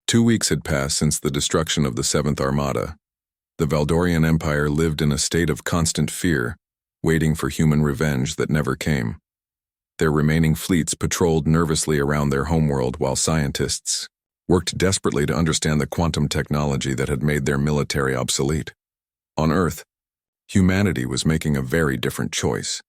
2 weeks had passed since the destruction of the Seventh Armada. The Valdorian Empire lived in a state of constant fear, waiting for human revenge that never came. Their remaining fleets patrolled nervously around their homeworld while scientists worked desperately to understand the quantum technology that had made their military obsolete. On Earth, humanity was making a very different choice.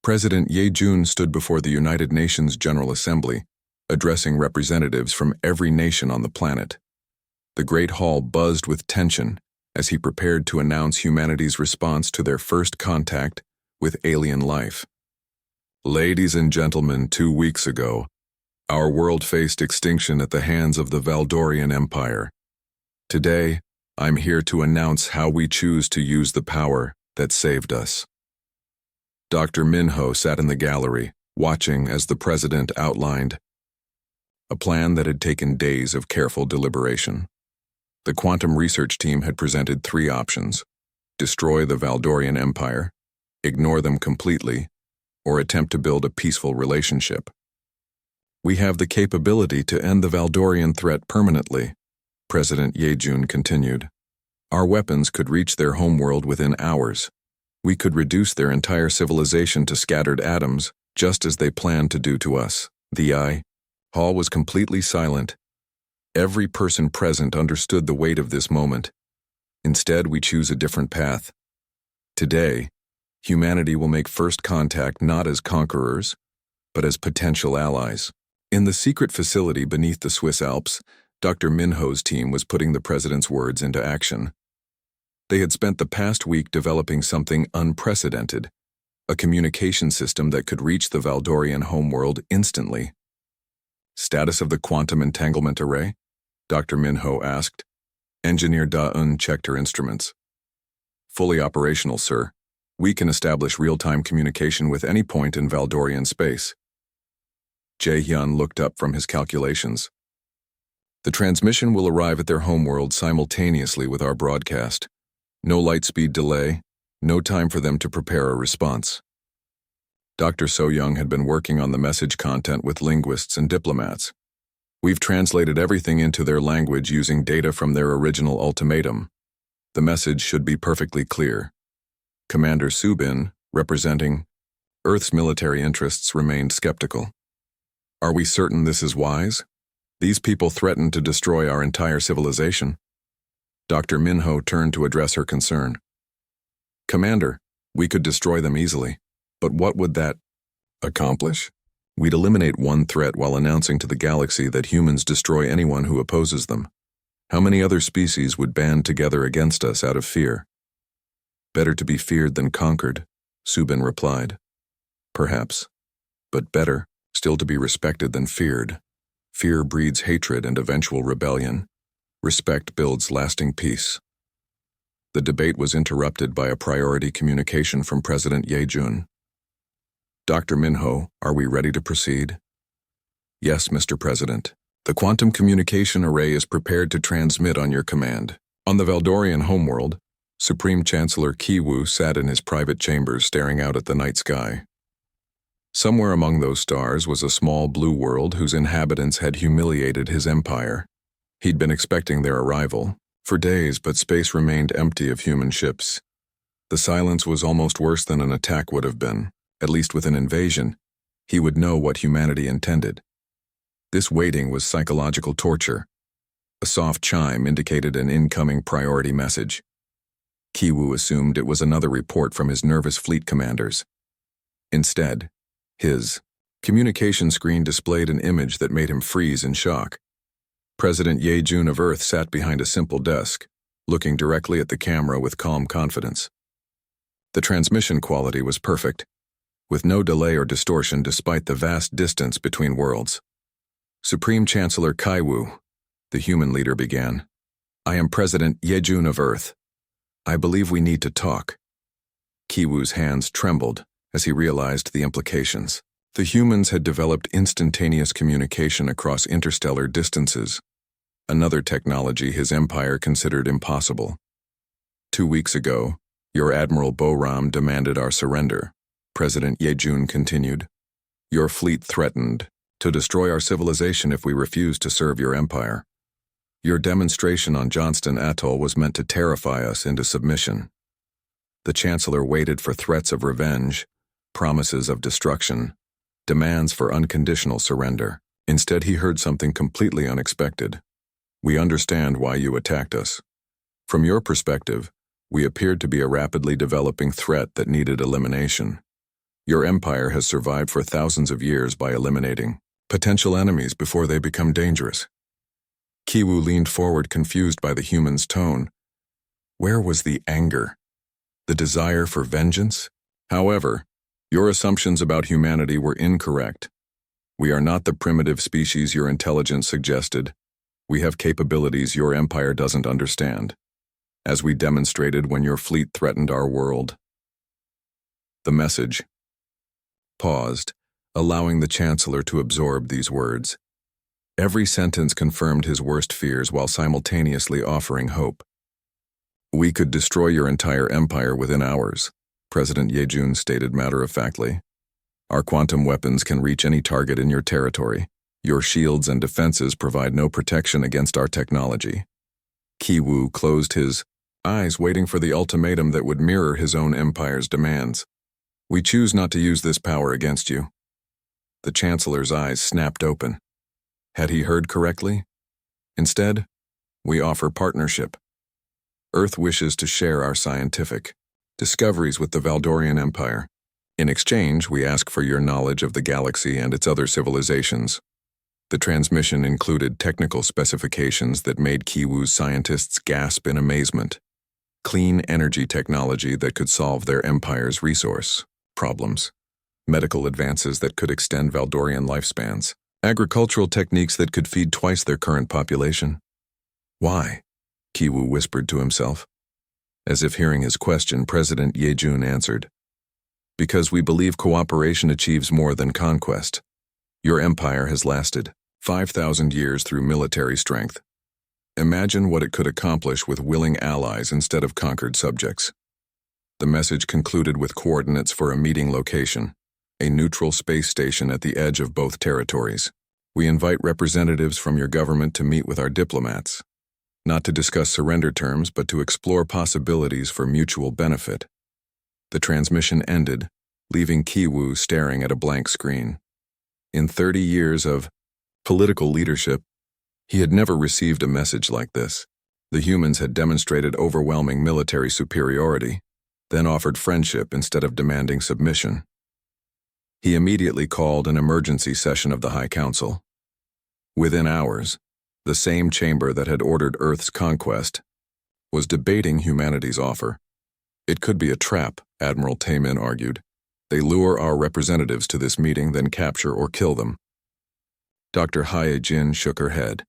President Ye-jun stood before the United Nations General Assembly, addressing representatives from every nation on the planet. The Great Hall buzzed with tension as he prepared to announce humanity's response to their first contact with alien life. Ladies and gentlemen, 2 weeks ago, our world faced extinction at the hands of the Valdorian Empire. Today, I'm here to announce how we choose to use the power that saved us. Dr. Minho sat in the gallery, watching as the president outlined a plan that had taken days of careful deliberation. The quantum research team had presented 3 options: destroy the Valdorian Empire, ignore them completely, or attempt to build a peaceful relationship. We have the capability to end the Valdorian threat permanently, President Ye-jun continued. Our weapons could reach their homeworld within hours. We could reduce their entire civilization to scattered atoms, just as they planned to do to us. The hall was completely silent. Every person present understood the weight of this moment. Instead, we choose a different path. Today, humanity will make first contact not as conquerors, but as potential allies. In the secret facility beneath the Swiss Alps, Dr. Minho's team was putting the president's words into action. They had spent the past week developing something unprecedented, a communication system that could reach the Valdorian homeworld instantly. Status of the quantum entanglement array? Dr. Minho asked. Engineer Da-un checked her instruments. Fully operational, sir. We can establish real-time communication with any point in Valdorian space. Jae-hyun looked up from his calculations. The transmission will arrive at their homeworld simultaneously with our broadcast. No light-speed delay, no time for them to prepare a response. Dr. So-young had been working on the message content with linguists and diplomats. We've translated everything into their language using data from their original ultimatum. The message should be perfectly clear. Commander Subin, representing Earth's military interests, remained skeptical. Are we certain this is wise? These people threaten to destroy our entire civilization. Dr. Minho turned to address her concern. Commander, we could destroy them easily, but what would that accomplish? We'd eliminate one threat while announcing to the galaxy that humans destroy anyone who opposes them. How many other species would band together against us out of fear? Better to be feared than conquered, Subin replied. Perhaps, but better still to be respected than feared. Fear breeds hatred and eventual rebellion. Respect builds lasting peace. The debate was interrupted by a priority communication from President Ye-jun. Dr. Minho, are we ready to proceed? Yes, Mr. President. The quantum communication array is prepared to transmit on your command. On the Valdorian homeworld, Supreme Chancellor Ki-woo sat in his private chambers staring out at the night sky. Somewhere among those stars was a small blue world whose inhabitants had humiliated his empire. He'd been expecting their arrival for days, but space remained empty of human ships. The silence was almost worse than an attack would have been. At least with an invasion, he would know what humanity intended. This waiting was psychological torture. A soft chime indicated an incoming priority message. Ki-woo assumed it was another report from his nervous fleet commanders. Instead, his communication screen displayed an image that made him freeze in shock. President Ye-jun of Earth sat behind a simple desk, looking directly at the camera with calm confidence. The transmission quality was perfect, with no delay or distortion despite the vast distance between worlds. Supreme Chancellor Ki-woo, the human leader began. I am President Ye-jun of Earth. I believe we need to talk. Ki-woo's hands trembled as he realized the implications. The humans had developed instantaneous communication across interstellar distances, another technology his empire considered impossible. 2 weeks ago, your Admiral Boram demanded our surrender, President Ye-jun continued. Your fleet threatened to destroy our civilization if we refused to serve your empire. Your demonstration on Johnston Atoll was meant to terrify us into submission. The Chancellor waited for threats of revenge, promises of destruction, demands for unconditional surrender. Instead, he heard something completely unexpected. We understand why you attacked us. From your perspective, we appeared to be a rapidly developing threat that needed elimination. Your empire has survived for thousands of years by eliminating potential enemies before they become dangerous. Kiwu leaned forward, confused by the human's tone. Where was the anger? The desire for vengeance? However, your assumptions about humanity were incorrect. We are not the primitive species your intelligence suggested. We have capabilities your empire doesn't understand, as we demonstrated when your fleet threatened our world. The message paused, allowing the Chancellor to absorb these words. Every sentence confirmed his worst fears while simultaneously offering hope. We could destroy your entire empire within hours, President Yejun stated matter-of-factly. Our quantum weapons can reach any target in your territory. Your shields and defenses provide no protection against our technology. Kiwu closed his eyes, waiting for the ultimatum that would mirror his own empire's demands. We choose not to use this power against you. The Chancellor's eyes snapped open. Had he heard correctly? Instead, we offer partnership. Earth wishes to share our scientific discoveries with the Valdorian Empire. In exchange, we ask for your knowledge of the galaxy and its other civilizations. The transmission included technical specifications that made Kiwu's scientists gasp in amazement. Clean energy technology that could solve their empire's resource problems. Medical advances that could extend Valdorian lifespans. Agricultural techniques that could feed twice their current population. Why? Kiwu whispered to himself. As if hearing his question, President Yejun answered. Because we believe cooperation achieves more than conquest. Your empire has lasted 5,000 years through military strength. Imagine what it could accomplish with willing allies instead of conquered subjects. The message concluded with coordinates for a meeting location, a neutral space station at the edge of both territories. We invite representatives from your government to meet with our diplomats, not to discuss surrender terms, but to explore possibilities for mutual benefit. The transmission ended, leaving Kiwu staring at a blank screen. In 30 years of political leadership, he had never received a message like this. The humans had demonstrated overwhelming military superiority, then offered friendship instead of demanding submission. He immediately called an emergency session of the High Council. Within hours, the same chamber that had ordered Earth's conquest was debating humanity's offer. It could be a trap, Admiral Taemin argued. They lure our representatives to this meeting, then capture or kill them. Dr. Hyejin shook her head.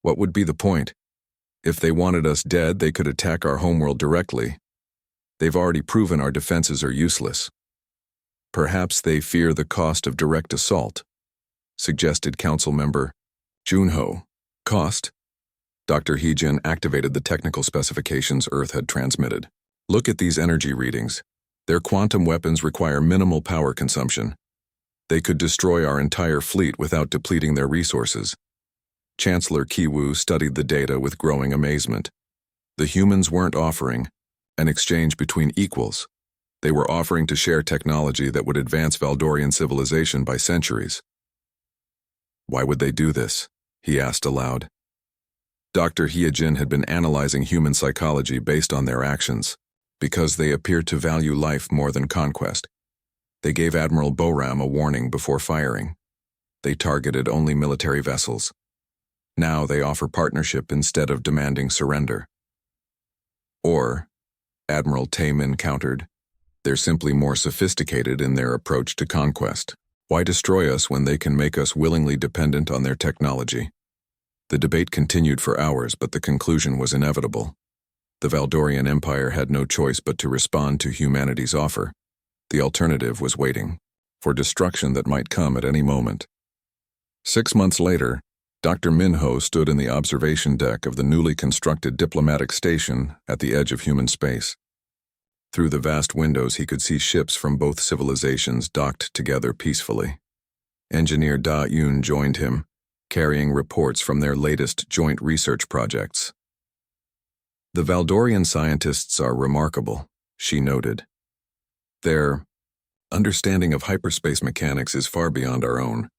What would be the point? If they wanted us dead, they could attack our homeworld directly. They've already proven our defenses are useless. Perhaps they fear the cost of direct assault, suggested Council Member Junho. Cost? Dr. Hyejin activated the technical specifications Earth had transmitted. Look at these energy readings. Their quantum weapons require minimal power consumption. They could destroy our entire fleet without depleting their resources. Chancellor Kiwu studied the data with growing amazement. The humans weren't offering an exchange between equals. They were offering to share technology that would advance Valdorian civilization by centuries. Why would they do this? He asked aloud. Dr. Hyejin had been analyzing human psychology based on their actions. Because they appeared to value life more than conquest. They gave Admiral Boram a warning before firing. They targeted only military vessels. Now they offer partnership instead of demanding surrender. Or, Admiral Taemin countered, they're simply more sophisticated in their approach to conquest. Why destroy us when they can make us willingly dependent on their technology? The debate continued for hours, but the conclusion was inevitable. The Valdorian Empire had no choice but to respond to humanity's offer. The alternative was waiting for destruction that might come at any moment. 6 months later, Dr. Minho stood in the observation deck of the newly constructed diplomatic station at the edge of human space. Through the vast windows, he could see ships from both civilizations docked together peacefully. Engineer Da Yoon joined him, carrying reports from their latest joint research projects. "The Valdorian scientists are remarkable," she noted. "Their understanding of hyperspace mechanics is far beyond our own,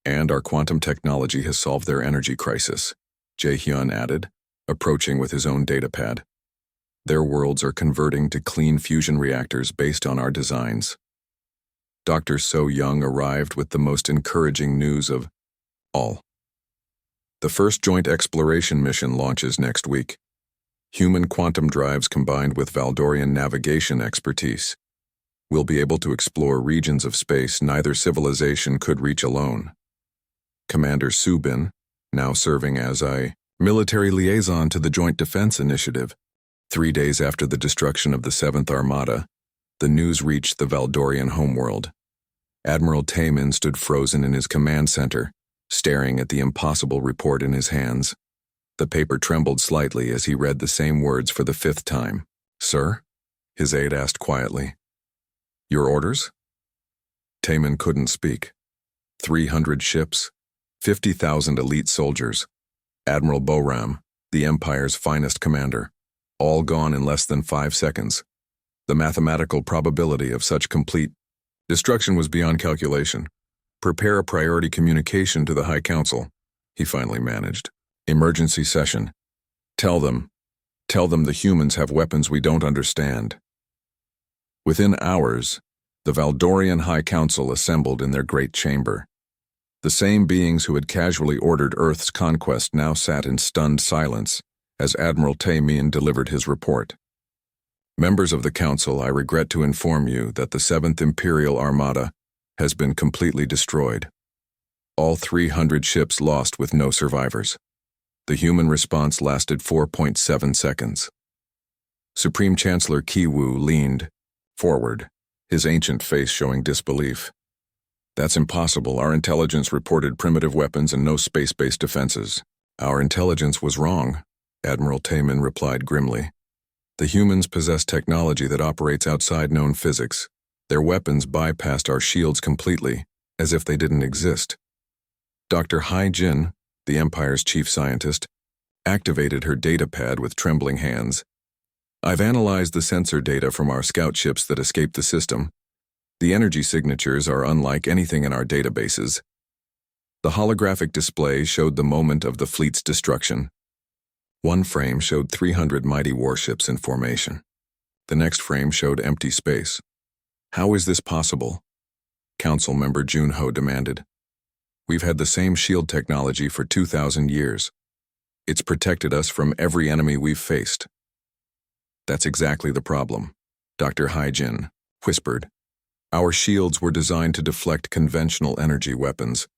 and our quantum technology has solved their energy crisis," Jae-hyun added, approaching with his own datapad. "Their worlds are converting to clean fusion reactors based on our designs." Dr. So Young arrived with the most encouraging news of all. The first joint exploration mission launches next week. Human quantum drives combined with Valdorian navigation expertise. We'll be able to explore regions of space neither civilization could reach alone. Commander Subin, now serving as a military liaison to the Joint Defense Initiative, 3 days after the destruction of the 7th Armada, the news reached the Valdorian homeworld. Admiral Taemin stood frozen in his command center, staring at the impossible report in his hands. The paper trembled slightly as he read the same words for the 5th time. "Sir?" his aide asked quietly. "Your orders?" Taemin couldn't speak. 300 ships, 50,000 elite soldiers, Admiral Boram, the Empire's finest commander, all gone in less than 5 seconds. The mathematical probability of such complete destruction was beyond calculation. "Prepare a priority communication to the High Council," he finally managed. "Emergency session. Tell them the humans have weapons we don't understand." Within hours, the Valdorian High Council assembled in their great chamber. The same beings who had casually ordered Earth's conquest now sat in stunned silence as Admiral Taemin delivered his report. "Members of the Council, I regret to inform you that the 7th Imperial Armada has been completely destroyed. All 300 ships lost with no survivors. The human response lasted 4.7 seconds. Supreme Chancellor Kiwoo leaned forward, his ancient face showing disbelief. "That's impossible. Our intelligence reported primitive weapons and no space-based defenses." "Our intelligence was wrong," Admiral Taemin replied grimly. "The humans possess technology that operates outside known physics. Their weapons bypassed our shields completely, as if they didn't exist." Dr. Hai Jin, the Empire's chief scientist, activated her datapad with trembling hands. "I've analyzed the sensor data from our scout ships that escaped the system. The energy signatures are unlike anything in our databases." The holographic display showed the moment of the fleet's destruction. One frame showed 300 mighty warships in formation. The next frame showed empty space. "How is this possible?" Council member Junho demanded. "We've had the same shield technology for 2,000 years. It's protected us from every enemy we've faced." "That's exactly the problem," Dr. Haijin whispered. "Our shields were designed to deflect conventional energy weapons.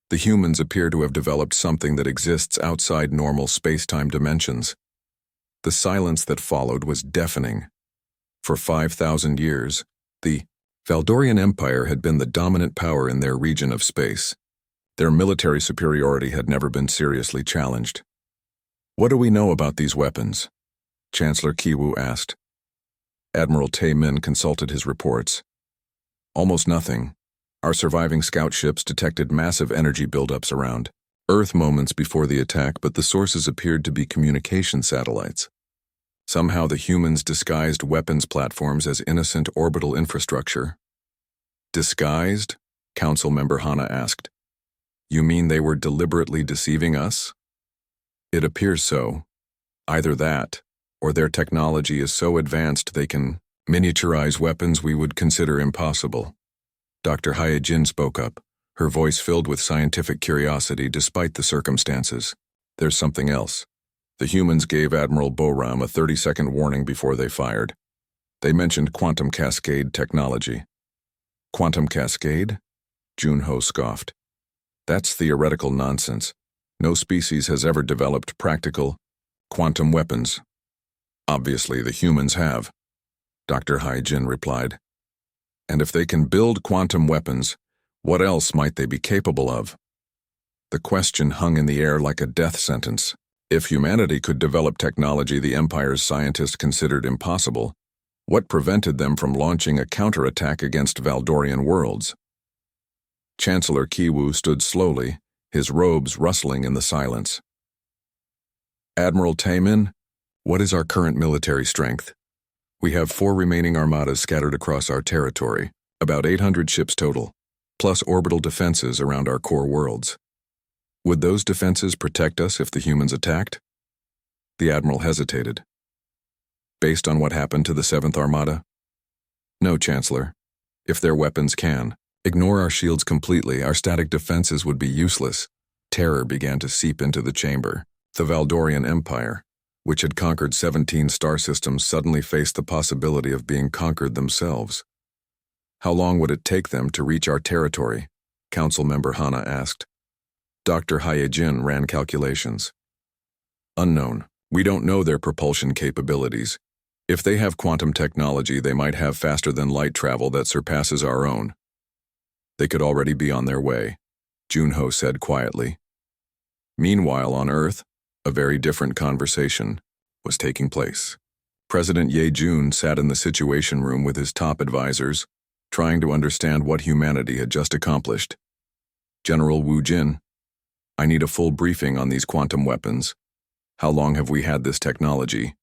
The humans appear to have developed something that exists outside normal space-time dimensions." The silence that followed was deafening. For 5,000 years, the Valdorian Empire had been the dominant power in their region of space. Their military superiority had never been seriously challenged. "What do we know about these weapons?" Chancellor Kiwoo asked. Admiral Taemin consulted his reports. "Almost nothing. Our surviving scout ships detected massive energy buildups around Earth moments before the attack, but the sources appeared to be communication satellites. Somehow the humans disguised weapons platforms as innocent orbital infrastructure." "Disguised?" Council member Hana asked. "You mean they were deliberately deceiving us?" "It appears so. Either that, or their technology is so advanced they can miniaturize weapons we would consider impossible." Dr. Hyejin spoke up, her voice filled with scientific curiosity despite the circumstances. "There's something else. The humans gave Admiral Boram a 30-second warning before they fired. They mentioned quantum cascade technology." "Quantum cascade?" Junho scoffed. "That's theoretical nonsense. No species has ever developed practical quantum weapons." "Obviously, the humans have," Dr. Haijin replied. "And if they can build quantum weapons, what else might they be capable of?" The question hung in the air like a death sentence. If humanity could develop technology the Empire's scientists considered impossible, what prevented them from launching a counterattack against Valdorian worlds? Chancellor Kiwoo stood slowly, his robes rustling in the silence. "Admiral Taemin, what is our current military strength? We have 4 remaining armadas scattered across our territory, about 800 ships total, plus orbital defenses around our core worlds. Would those defenses protect us if the humans attacked?" The Admiral hesitated. "Based on what happened to the 7th Armada? No, Chancellor. If their weapons can ignore our shields completely, our static defenses would be useless." Terror began to seep into the chamber. The Valdorian Empire, which had conquered 17 star systems, suddenly faced the possibility of being conquered themselves. "How long would it take them to reach our territory?" Council Member Hana asked. Dr. Hyejin ran calculations. "Unknown. We don't know their propulsion capabilities. If they have quantum technology, they might have faster-than-light travel that surpasses our own." "They could already be on their way," Junho said quietly. Meanwhile, on Earth, a very different conversation was taking place. President Ye-jun sat in the Situation Room with his top advisors, trying to understand what humanity had just accomplished. "General Wu Jin, I need a full briefing on these quantum weapons. How long have we had this technology?"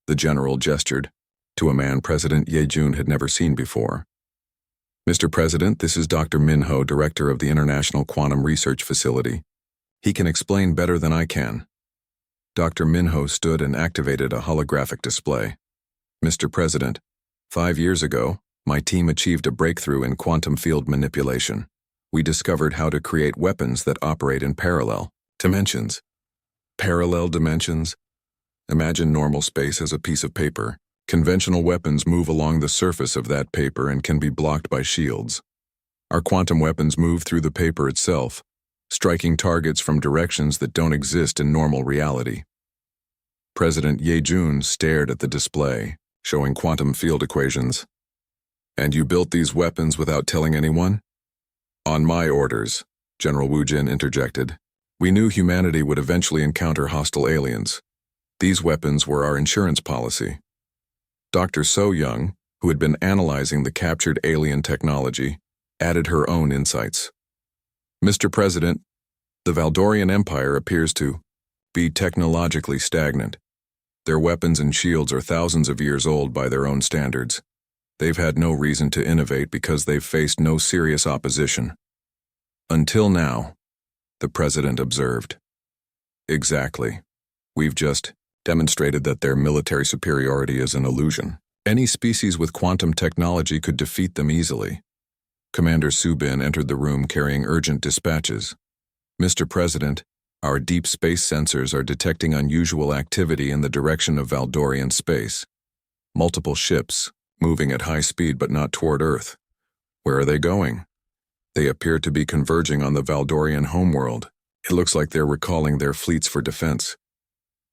The general gestured to a man President Ye-jun had never seen before. "Mr. President, this is Dr. Minho, Director of the International Quantum Research Facility. He can explain better than I can." Dr. Minho stood and activated a holographic display. "Mr. President, 5 years ago, my team achieved a breakthrough in quantum field manipulation. We discovered how to create weapons that operate in parallel dimensions." Parallel dimensions? Imagine normal space as a piece of paper. Conventional weapons move along the surface of that paper and can be blocked by shields. Our quantum weapons move through the paper itself, striking targets from directions that don't exist in normal reality. President Ye-jun stared at the display, showing quantum field equations. "And you built these weapons without telling anyone?" "On my orders," General Wu Jin interjected. "We knew humanity would eventually encounter hostile aliens. These weapons were our insurance policy." Dr. So Young, who had been analyzing the captured alien technology, added her own insights. "Mr. President, the Valdorian Empire appears to be technologically stagnant. Their weapons and shields are thousands of years old by their own standards. They've had no reason to innovate because they've faced no serious opposition. Until now," the President observed. "Exactly. We've just demonstrated that their military superiority is an illusion. Any species with quantum technology could defeat them easily." Commander Subin entered the room carrying urgent dispatches. "Mr. President, our deep space sensors are detecting unusual activity in the direction of Valdorian space. Multiple ships, moving at high speed but not toward Earth. Where are they going? They appear to be converging on the Valdorian homeworld. It looks like they're recalling their fleets for defense."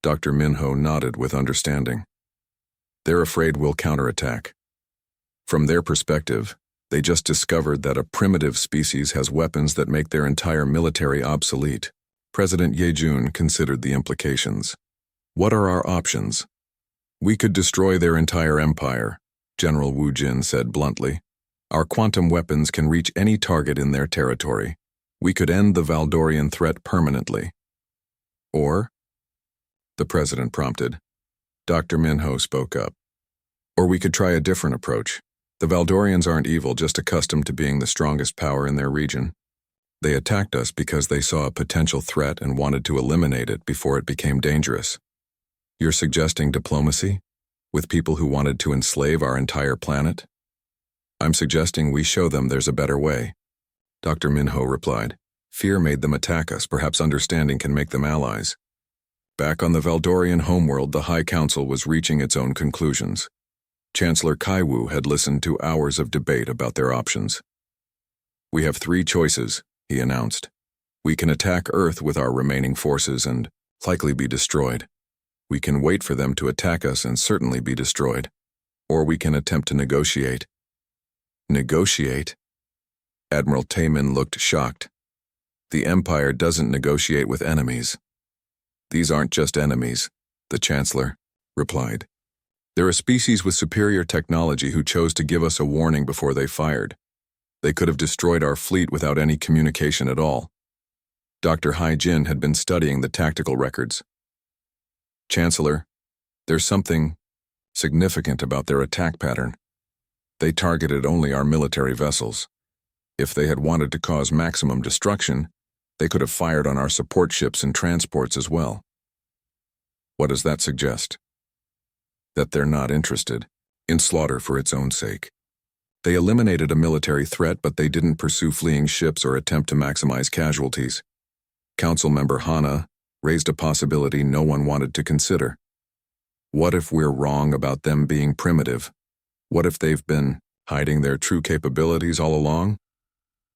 Dr. Minho nodded with understanding. "They're afraid we'll counterattack. From their perspective, they just discovered that a primitive species has weapons that make their entire military obsolete." President Ye-jun considered the implications. "What are our options?" "We could destroy their entire empire," General Wu Jin said bluntly. "Our quantum weapons can reach any target in their territory. We could end the Valdorian threat permanently." "Or?" the President prompted. Dr. Minho spoke up. "Or we could try a different approach. The Valdorians aren't evil, just accustomed to being the strongest power in their region. They attacked us because they saw a potential threat and wanted to eliminate it before it became dangerous." "You're suggesting diplomacy? With people who wanted to enslave our entire planet?" "I'm suggesting we show them there's a better way," Dr. Minho replied. "Fear made them attack us. Perhaps understanding can make them allies." Back on the Valdorian homeworld, the High Council was reaching its own conclusions. Chancellor Kaiwu had listened to hours of debate about their options. "We have 3 choices," he announced. "We can attack Earth with our remaining forces and likely be destroyed. We can wait for them to attack us and certainly be destroyed. Or we can attempt to negotiate." "Negotiate?" Admiral Taemin looked shocked. "The Empire doesn't negotiate with enemies." "These aren't just enemies," the Chancellor replied. "They're a species with superior technology who chose to give us a warning before they fired. They could have destroyed our fleet without any communication at all." Dr. Hai Jin had been studying the tactical records. Chancellor, there's something significant about their attack pattern. They targeted only our military vessels. If they had wanted to cause maximum destruction, they could have fired on our support ships and transports as well. What does that suggest? That they're not interested in slaughter for its own sake. They eliminated a military threat, but they didn't pursue fleeing ships or attempt to maximize casualties. Council member Hana raised a possibility no one wanted to consider. What if we're wrong about them being primitive? What if they've been hiding their true capabilities all along?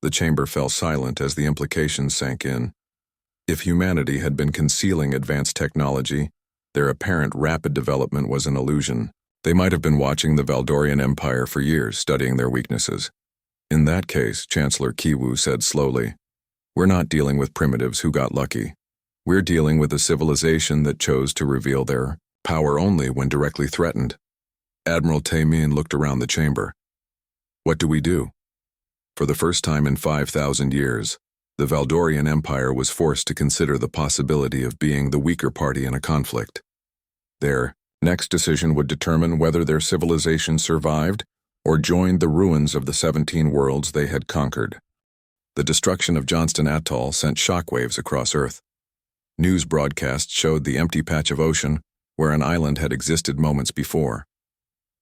The chamber fell silent as the implications sank in. If humanity had been concealing advanced technology, their apparent rapid development was an illusion. They might have been watching the Valdorian Empire for years, studying their weaknesses. In that case, Chancellor Kiwu said slowly, we're not dealing with primitives who got lucky. We're dealing with a civilization that chose to reveal their power only when directly threatened. Admiral Taemin looked around the chamber. What do we do? For the first time in 5,000 years, the Valdorian Empire was forced to consider the possibility of being the weaker party in a conflict. Their next decision would determine whether their civilization survived or joined the ruins of the 17 worlds they had conquered. The destruction of Johnston Atoll sent shockwaves across Earth. News broadcasts showed the empty patch of ocean where an island had existed moments before.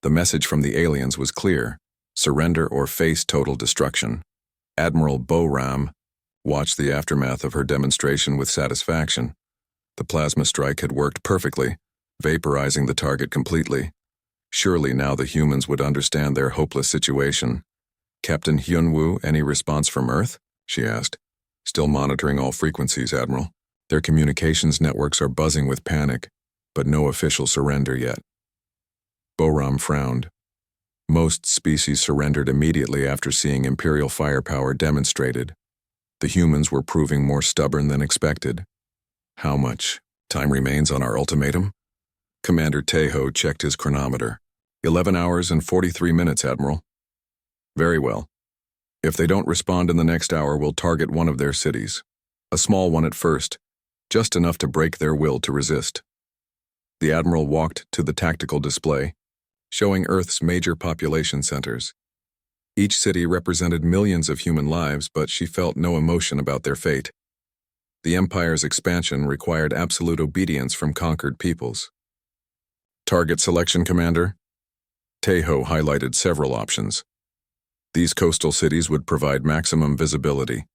The message from the aliens was clear: surrender or face total destruction. Admiral Bo-Ram watched the aftermath of her demonstration with satisfaction. The plasma strike had worked perfectly, vaporizing the target completely. Surely now the humans would understand their hopeless situation. Captain Hyunwoo, any response from Earth? She asked. Still monitoring all frequencies, Admiral. Their communications networks are buzzing with panic, but no official surrender yet. Bo-Ram frowned. Most species surrendered immediately after seeing Imperial firepower demonstrated. The humans were proving more stubborn than expected. How much time remains on our ultimatum? Commander Taeho checked his chronometer. 11 hours and 43 minutes, Admiral. Very well. If they don't respond in the next hour, we'll target one of their cities. A small one at first, just enough to break their will to resist. The Admiral walked to the tactical display, showing Earth's major population centers. Each city represented millions of human lives, but she felt no emotion about their fate. The Empire's expansion required absolute obedience from conquered peoples. Target selection, Commander? Taeho highlighted several options. These coastal cities would provide maximum visibility.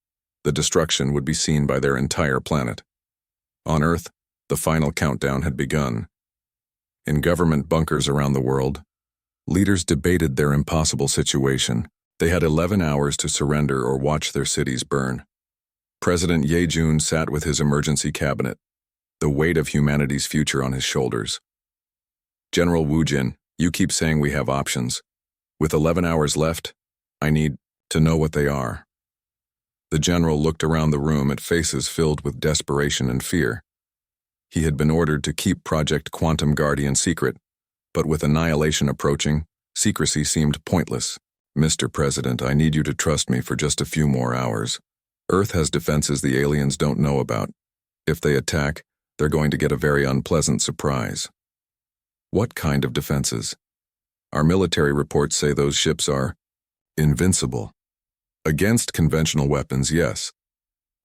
The destruction would be seen by their entire planet. On Earth, the final countdown had begun. In government bunkers around the world, leaders debated their impossible situation. They had 11 hours to surrender or watch their cities burn. President Ye-jun sat with his emergency cabinet, the weight of humanity's future on his shoulders. General Woo-jin, you keep saying we have options. With 11 hours left, I need to know what they are. The general looked around the room at faces filled with desperation and fear. He had been ordered to keep Project Quantum Guardian secret, but with annihilation approaching, secrecy seemed pointless. Mr. President, I need you to trust me for just a few more hours. Earth has defenses the aliens don't know about. If they attack, they're going to get a very unpleasant surprise. What kind of defenses? Our military reports say those ships are invincible. Against conventional weapons, yes,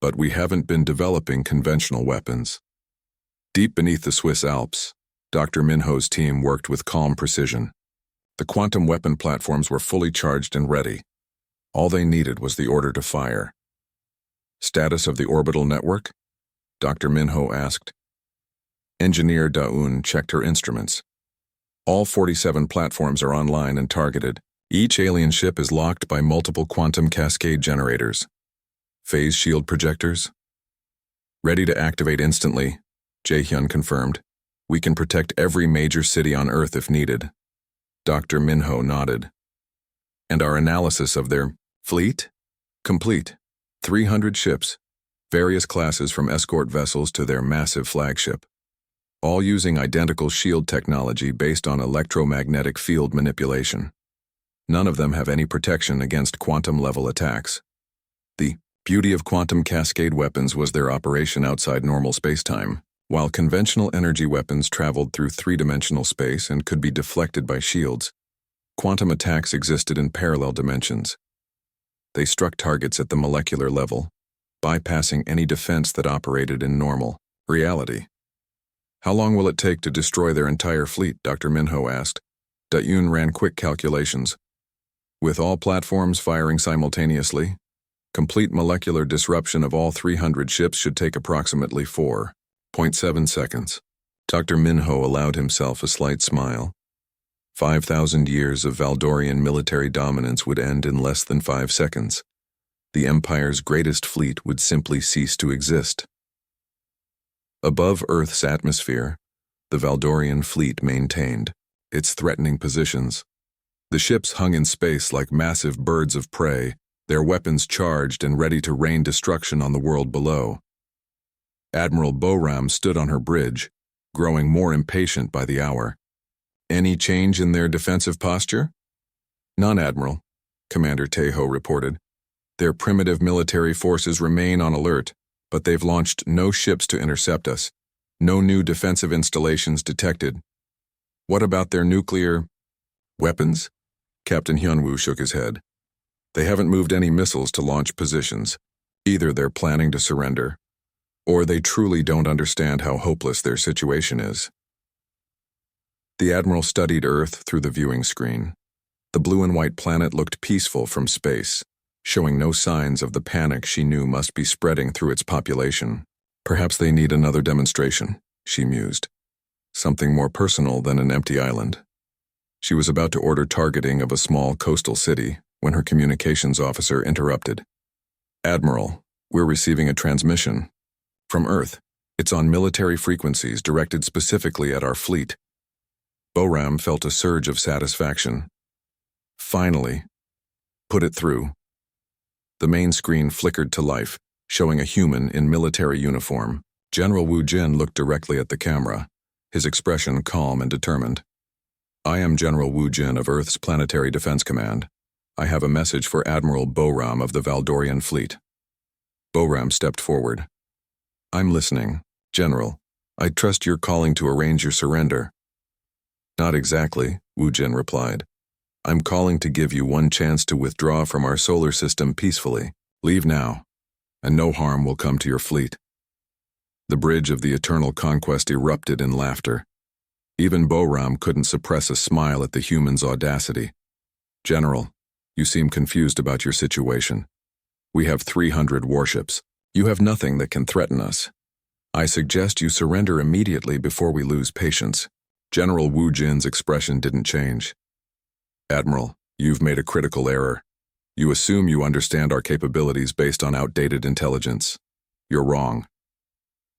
but we haven't been developing conventional weapons. Deep beneath the Swiss Alps, Dr. Minho's team worked with calm precision. The quantum weapon platforms were fully charged and ready. All they needed was the order to fire. Status of the orbital network? Dr. Minho asked. Engineer Daun checked her instruments. All 47 platforms are online and targeted. Each alien ship is locked by multiple quantum cascade generators. Phase shield projectors? Ready to activate instantly, Jae-hyun confirmed. We can protect every major city on Earth if needed. Dr. Minho nodded. And our analysis of their fleet? Complete. 300 ships, various classes from escort vessels to their massive flagship. All using identical shield technology based on electromagnetic field manipulation. None of them have any protection against quantum-level attacks. The Beauty of quantum cascade weapons was their operation outside normal spacetime. While conventional energy weapons traveled through three-dimensional space and could be deflected by shields, quantum attacks existed in parallel dimensions. They struck targets at the molecular level, bypassing any defense that operated in normal reality. How long will it take to destroy their entire fleet? Dr. Minho asked. Dayun ran quick calculations. With all platforms firing simultaneously, complete molecular disruption of all 300 ships should take approximately 4.7 seconds. Dr. Minho allowed himself a slight smile. 5,000 years of Valdorian military dominance would end in less than 5 seconds. The Empire's greatest fleet would simply cease to exist. Above Earth's atmosphere, the Valdorian fleet maintained its threatening positions. The ships hung in space like massive birds of prey, their weapons charged and ready to rain destruction on the world below. Admiral Boram stood on her bridge, growing more impatient by the hour. Any change in their defensive posture? None, Admiral, Commander Tejo reported. Their primitive military forces remain on alert, but they've launched no ships to intercept us. No new defensive installations detected. What about their nuclear weapons? Captain Hyunwoo shook his head. They haven't moved any missiles to launch positions. Either they're planning to surrender, or they truly don't understand how hopeless their situation is. The Admiral studied Earth through the viewing screen. The blue and white planet looked peaceful from space, showing no signs of the panic she knew must be spreading through its population. Perhaps they need another demonstration, she mused. Something more personal than an empty island. She was about to order targeting of a small coastal city when her communications officer interrupted. Admiral, we're receiving a transmission. From Earth. It's on military frequencies directed specifically at our fleet. Boram felt a surge of satisfaction. Finally. Put it through. The main screen flickered to life, showing a human in military uniform. General Wu Jin looked directly at the camera, his expression calm and determined. I am General Wu Jin of Earth's Planetary Defense Command. I have a message for Admiral Boram of the Valdorian Fleet. Boram stepped forward. I'm listening, General. I trust you're calling to arrange your surrender. Not exactly, Wu Jin replied. I'm calling to give you one chance to withdraw from our solar system peacefully. Leave now, and no harm will come to your fleet. The bridge of the Eternal Conquest erupted in laughter. Even Boram couldn't suppress a smile at the human's audacity. General, you seem confused about your situation. We have 300 warships. You have nothing that can threaten us. I suggest you surrender immediately before we lose patience. General Wu Jin's expression didn't change. Admiral, you've made a critical error. You assume you understand our capabilities based on outdated intelligence. You're wrong.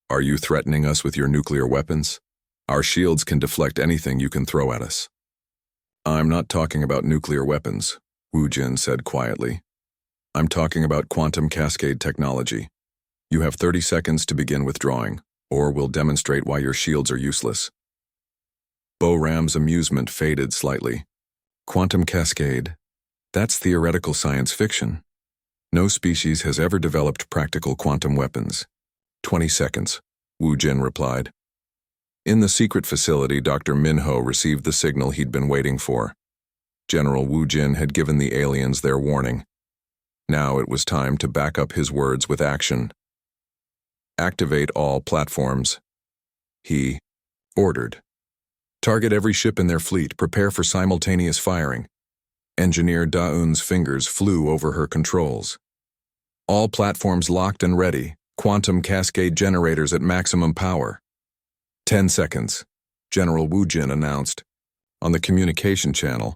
Are you threatening us with your nuclear weapons? Our shields can deflect anything you can throw at us. I'm not talking about nuclear weapons, Wu Jin said quietly. I'm talking about quantum cascade technology. You have 30 seconds to begin withdrawing, or we'll demonstrate why your shields are useless. Boram's amusement faded slightly. Quantum cascade? That's theoretical science fiction. No species has ever developed practical quantum weapons. 20 seconds, Wu Jin replied. In the secret facility, Dr. Minho received the signal he'd been waiting for. General Wu Jin had given the aliens their warning. Now it was time to back up his words with action. Activate all platforms, he ordered. Target every ship in their fleet. Prepare for simultaneous firing. Engineer Daun's fingers flew over her controls. All platforms locked and ready. Quantum cascade generators at maximum power. 10 seconds, General Wu Jin announced. On the communication channel,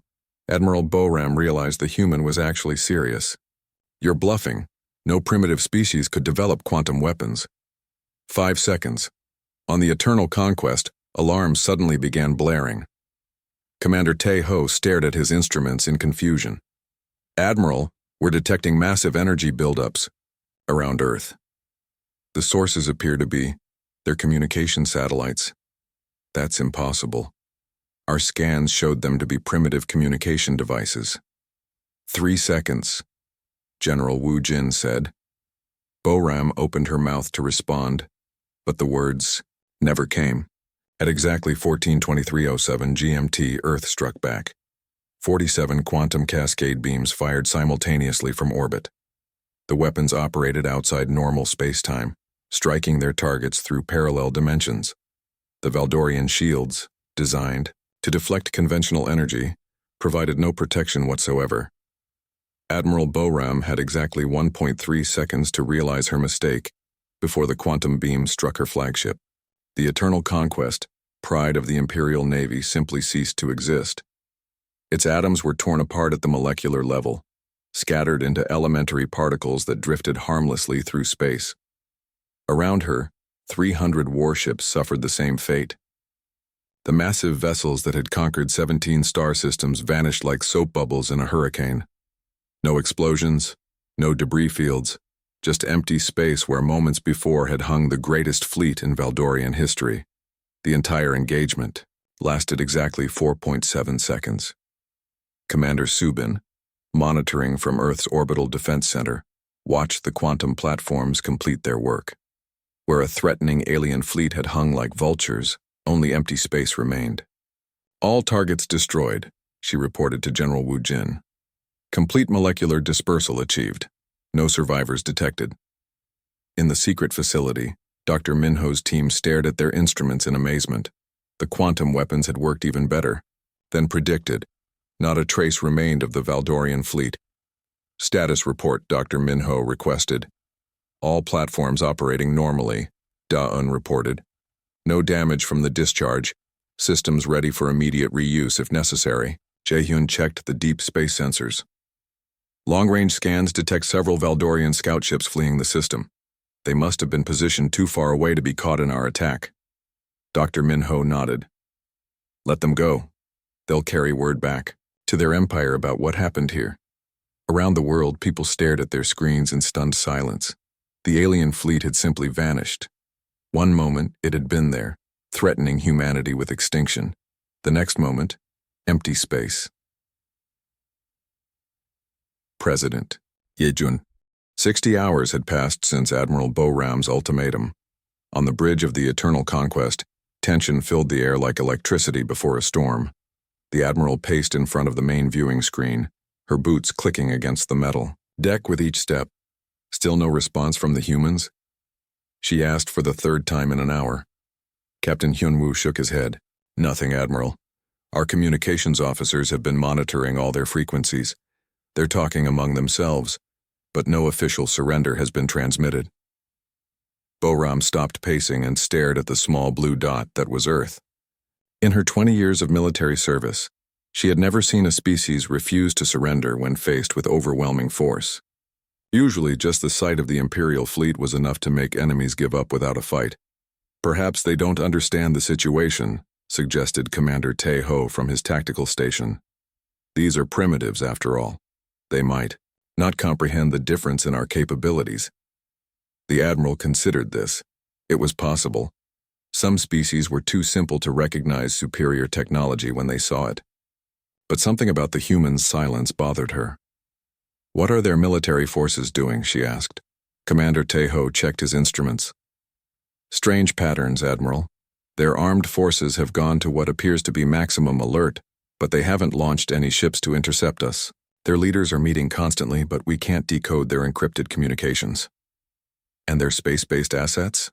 Admiral Boram realized the human was actually serious. You're bluffing. No primitive species could develop quantum weapons. 5 seconds. On the Eternal Conquest, alarms suddenly began blaring. Commander Tejo stared at his instruments in confusion. Admiral, we're detecting massive energy buildups around Earth. The sources appear to be their communication satellites. That's impossible. Our scans showed them to be primitive communication devices. 3 seconds, General Wu Jin said. Boram opened her mouth to respond, but the words never came. At exactly 14:23:07 GMT, Earth struck back. 47 quantum cascade beams fired simultaneously from orbit. The weapons operated outside normal space-time, striking their targets through parallel dimensions. The Valdorian shields, designed to deflect conventional energy, provided no protection whatsoever. Admiral Boram had exactly 1.3 seconds to realize her mistake before the quantum beam struck her flagship. The eternal conquest, pride of the Imperial Navy, simply ceased to exist. Its atoms were torn apart at the molecular level, scattered into elementary particles that drifted harmlessly through space. Around her, 300 warships suffered the same fate. The massive vessels that had conquered 17 star systems vanished like soap bubbles in a hurricane. No explosions, no debris fields, just empty space where moments before had hung the greatest fleet in Valdorian history. The entire engagement lasted exactly 4.7 seconds. Commander Subin, monitoring from Earth's orbital defense center, watched the quantum platforms complete their work. Where a threatening alien fleet had hung like vultures, only empty space remained. All targets destroyed, she reported to General Wu Jin. Complete molecular dispersal achieved. No survivors detected. In the secret facility, Dr. Minho's team stared at their instruments in amazement. The quantum weapons had worked even better than predicted. Not a trace remained of the Valdorian fleet. Status report, Dr. Minho requested. All platforms operating normally, Da-Un reported. No damage from the discharge. Systems ready for immediate reuse if necessary. Jae-hyun checked the deep space sensors. Long-range scans detect several Valdorian scout ships fleeing the system. They must have been positioned too far away to be caught in our attack. Dr. Minho nodded. Let them go. They'll carry word back to their empire about what happened here. Around the world, people stared at their screens in stunned silence. The alien fleet had simply vanished. One moment, it had been there, threatening humanity with extinction. The next moment, empty space. President Yejun. 60 hours had passed since Admiral Boram's ultimatum. On the bridge of the Eternal Conquest, tension filled the air like electricity before a storm. The Admiral paced in front of the main viewing screen, her boots clicking against the metal deck with each step. Still no response from the humans? She asked for the third time in an hour. Captain Hyunwoo shook his head. Nothing, Admiral. Our communications officers have been monitoring all their frequencies. They're talking among themselves, but no official surrender has been transmitted. Boram stopped pacing and stared at the small blue dot that was Earth. In her 20 years of military service, she had never seen a species refuse to surrender when faced with overwhelming force. Usually, just the sight of the Imperial fleet was enough to make enemies give up without a fight. Perhaps they don't understand the situation, suggested Commander Tae-ho from his tactical station. These are primitives, after all. They might not comprehend the difference in our capabilities. The Admiral considered this. It was possible. Some species were too simple to recognize superior technology when they saw it. But something about the humans' silence bothered her. What are their military forces doing, she asked. Commander Tae-ho checked his instruments. Strange patterns, Admiral. Their armed forces have gone to what appears to be maximum alert, but they haven't launched any ships to intercept us. Their leaders are meeting constantly, but we can't decode their encrypted communications. And their space-based assets?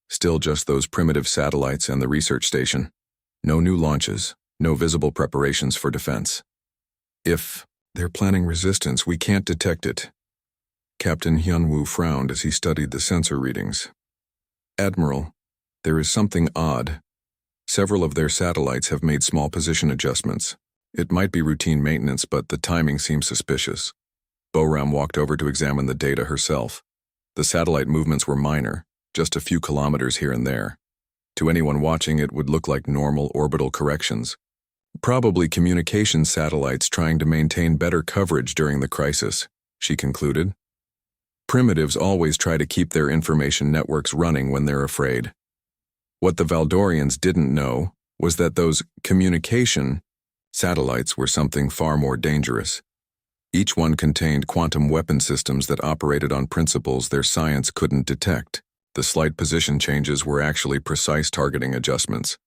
Still just those primitive satellites and the research station. No new launches, no visible preparations for defense. If they're planning resistance, we can't detect it. Captain Hyunwoo frowned as he studied the sensor readings. Admiral, there is something odd. Several of their satellites have made small position adjustments. It might be routine maintenance, but the timing seems suspicious. Boram walked over to examine the data herself. The satellite movements were minor, just a few kilometers here and there. To anyone watching, it would look like normal orbital corrections. Probably communication satellites trying to maintain better coverage during the crisis, she concluded. Primitives always try to keep their information networks running when they're afraid. What the Valdorians didn't know was that those communication satellites were something far more dangerous. Each one contained quantum weapon systems that operated on principles their science couldn't detect. The slight position changes were actually precise targeting adjustments.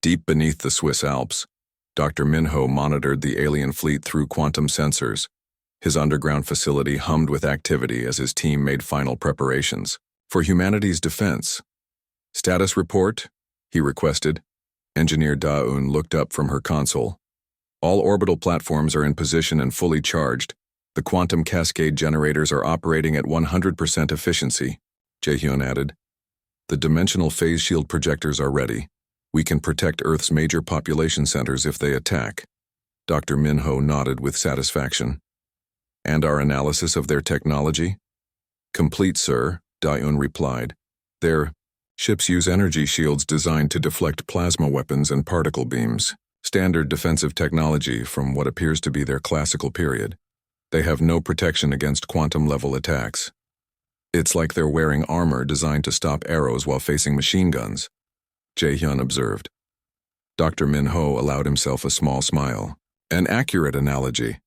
Deep beneath the Swiss Alps, Dr. Minho monitored the alien fleet through quantum sensors. His underground facility hummed with activity as his team made final preparations for humanity's defense. "Status report?" he requested. Engineer Da-Un looked up from her console. "All orbital platforms are in position and fully charged. The quantum cascade generators are operating at 100% efficiency," Jae-hyun added. "The dimensional phase shield projectors are ready. We can protect Earth's major population centers if they attack." Dr. Minho nodded with satisfaction. "And our analysis of their technology?" "Complete, sir," Da-Un replied. "Their ships use energy shields designed to deflect plasma weapons and particle beams. Standard defensive technology from what appears to be their classical period. They have no protection against quantum-level attacks. It's like they're wearing armor designed to stop arrows while facing machine guns," Jae-hyun observed. Dr. Minho allowed himself a small smile. "An accurate analogy.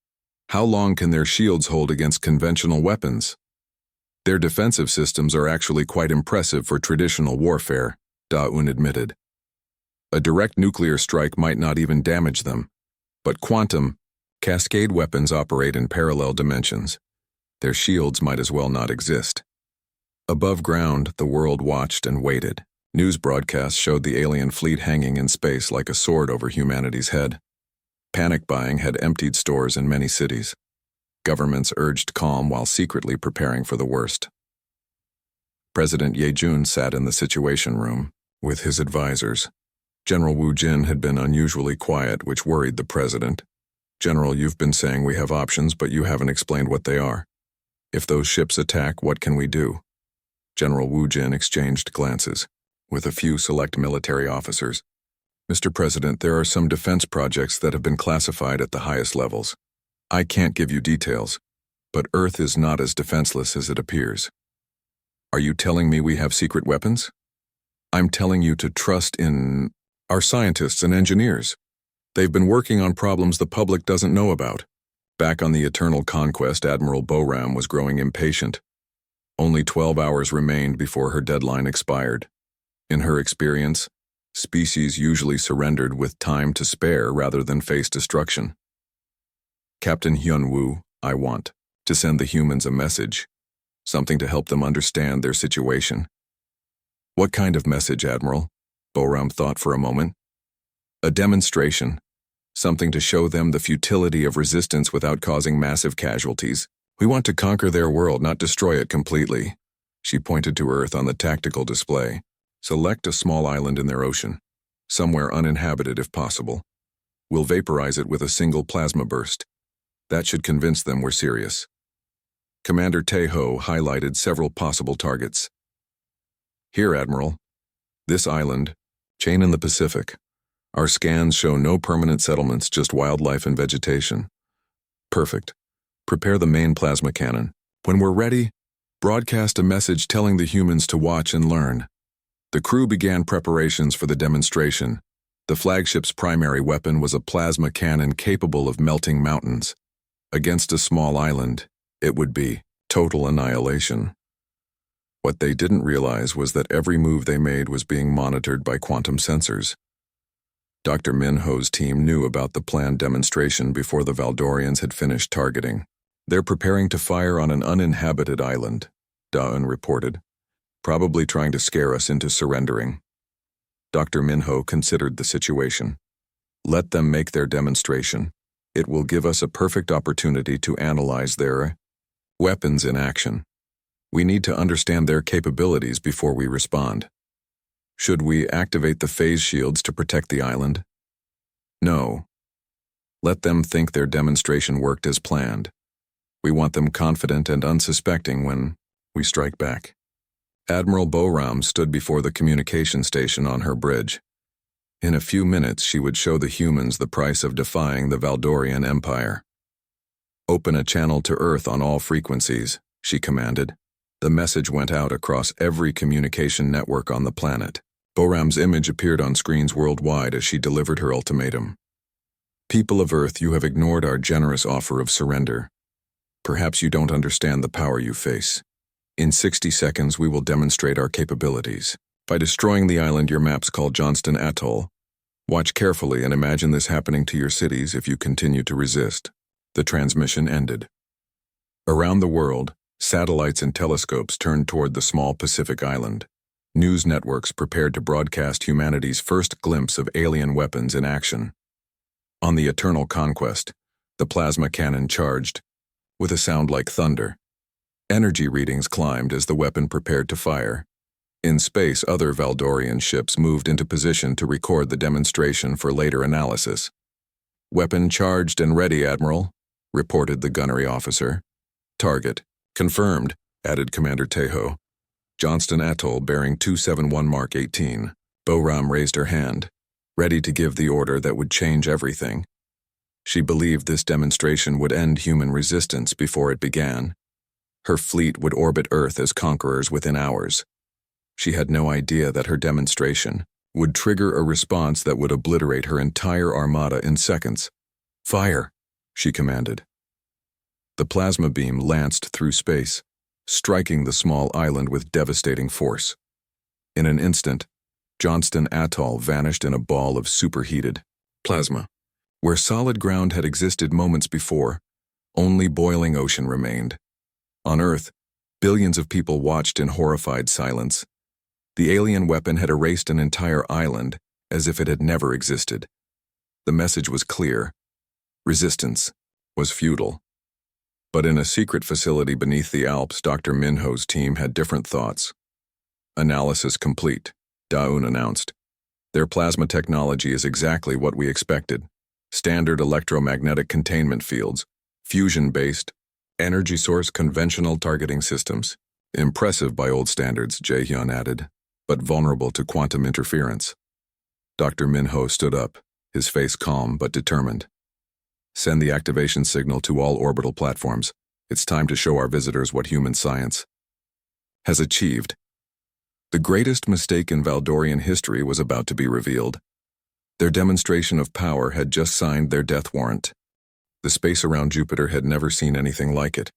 How long can their shields hold against conventional weapons?" "Their defensive systems are actually quite impressive for traditional warfare," Da-Un admitted. "A direct nuclear strike might not even damage them. But quantum, cascade weapons operate in parallel dimensions. Their shields might as well not exist." Above ground, the world watched and waited. News broadcasts showed the alien fleet hanging in space like a sword over humanity's head. Panic buying had emptied stores in many cities. Governments urged calm while secretly preparing for the worst. President Ye-jun sat in the Situation Room with his advisors. General Wu Jin had been unusually quiet, which worried the president. "General, you've been saying we have options, but you haven't explained what they are. If those ships attack, what can we do?" General Wu Jin exchanged glances with a few select military officers. "Mr. President, there are some defense projects that have been classified at the highest levels. I can't give you details, but Earth is not as defenseless as it appears." "Are you telling me we have secret weapons?" "I'm telling you to trust in our scientists and engineers. They've been working on problems the public doesn't know about." Back on the Eternal Conquest, Admiral Boram was growing impatient. Only 12 hours remained before her deadline expired. In her experience, species usually surrendered with time to spare rather than face destruction. "Captain Hyun-woo, I want to send the humans a message, something to help them understand their situation." "What kind of message, Admiral?" Boram thought for a moment. "A demonstration, something to show them the futility of resistance without causing massive casualties. We want to conquer their world, not destroy it completely." She pointed to Earth on the tactical display. "Select a small island in their ocean, somewhere uninhabited if possible. We'll vaporize it with a single plasma burst. That should convince them we're serious." Commander Tae-ho highlighted several possible targets. "Here, Admiral. This island, chain in the Pacific. Our scans show no permanent settlements, just wildlife and vegetation." "Perfect. Prepare the main plasma cannon. When we're ready, broadcast a message telling the humans to watch and learn." The crew began preparations for the demonstration. The flagship's primary weapon was a plasma cannon capable of melting mountains. Against a small island, it would be total annihilation. What they didn't realize was that every move they made was being monitored by quantum sensors. Dr. Minho's team knew about the planned demonstration before the Valdorians had finished targeting. "They're preparing to fire on an uninhabited island," Da-un reported. "Probably trying to scare us into surrendering." Dr. Minho considered the situation. "Let them make their demonstration. It will give us a perfect opportunity to analyze their weapons in action. We need to understand their capabilities before we respond." "Should we activate the phase shields to protect the island?" "No. Let them think their demonstration worked as planned. We want them confident and unsuspecting when we strike back." Admiral Boram stood before the communication station on her bridge. In a few minutes, she would show the humans the price of defying the Valdorian Empire. "Open a channel to Earth on all frequencies," she commanded. The message went out across every communication network on the planet. Boram's image appeared on screens worldwide as she delivered her ultimatum. People of Earth, you have ignored our generous offer of surrender. Perhaps you don't understand the power you face. In 60 seconds, we will demonstrate our capabilities. By destroying the island your maps call Johnston Atoll, watch carefully and imagine this happening to your cities if you continue to resist. The transmission ended. Around the world, satellites and telescopes turned toward the small Pacific island. News networks prepared to broadcast humanity's first glimpse of alien weapons in action. On the Eternal Conquest, the plasma cannon charged, with a sound like thunder. Energy readings climbed as the weapon prepared to fire. In space, other Valdorian ships moved into position to record the demonstration for later analysis. "Weapon charged and ready, Admiral," reported the gunnery officer. "Target confirmed," added Commander Tejo. "Johnston Atoll bearing 271 Mark 18. Boram raised her hand, ready to give the order that would change everything. She believed this demonstration would end human resistance before it began. Her fleet would orbit Earth as conquerors within hours. She had no idea that her demonstration would trigger a response that would obliterate her entire armada in seconds. "Fire," she commanded. The plasma beam lanced through space, striking the small island with devastating force. In an instant, Johnston Atoll vanished in a ball of superheated plasma. Where solid ground had existed moments before, only boiling ocean remained. On Earth, billions of people watched in horrified silence. The alien weapon had erased an entire island as if it had never existed. The message was clear. Resistance was futile. But in a secret facility beneath the Alps, Dr. Minho's team had different thoughts. "Analysis complete," Daun announced. "Their plasma technology is exactly what we expected. Standard electromagnetic containment fields, fusion-based, energy source conventional targeting systems. Impressive by old standards," Jae-hyun added, "but vulnerable to quantum interference." Dr. Minho stood up, his face calm but determined. "Send the activation signal to all orbital platforms. It's time to show our visitors what human science has achieved." The greatest mistake in Valdorian history was about to be revealed. Their demonstration of power had just signed their death warrant. The space around Jupiter had never seen anything like it.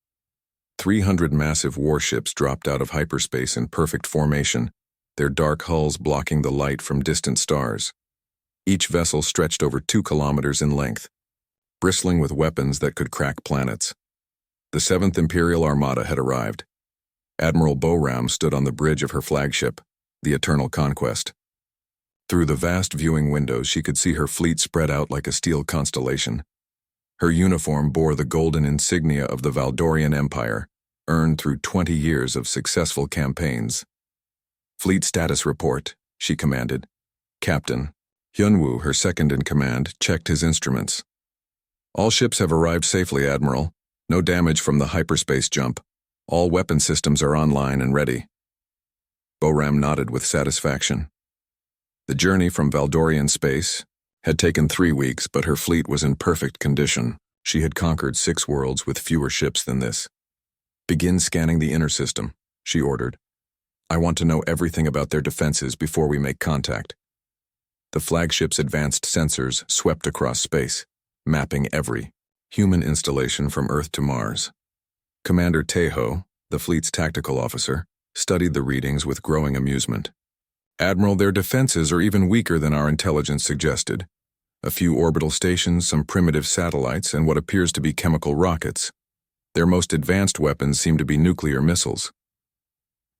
300 massive warships dropped out of hyperspace in perfect formation, their dark hulls blocking the light from distant stars. Each vessel stretched over 2 kilometers in length, bristling with weapons that could crack planets. The 7th Imperial Armada had arrived. Admiral Boram stood on the bridge of her flagship, the Eternal Conquest. Through the vast viewing windows, she could see her fleet spread out like a steel constellation. Her uniform bore the golden insignia of the Valdorian Empire, earned through 20 years of successful campaigns. "Fleet status report," she commanded. Captain Hyunwoo, her second in command, checked his instruments. "All ships have arrived safely, Admiral. No damage from the hyperspace jump. All weapon systems are online and ready." Boram nodded with satisfaction. The journey from Valdorian space had taken 3 weeks, but her fleet was in perfect condition. She had conquered 6 worlds with fewer ships than this. "Begin scanning the inner system," she ordered. "I want to know everything about their defenses before we make contact." The flagship's advanced sensors swept across space, mapping every human installation from Earth to Mars. Commander Tejo, the fleet's tactical officer, studied the readings with growing amusement. "Admiral, their defenses are even weaker than our intelligence suggested. A few orbital stations, some primitive satellites, and what appears to be chemical rockets. Their most advanced weapons seem to be nuclear missiles."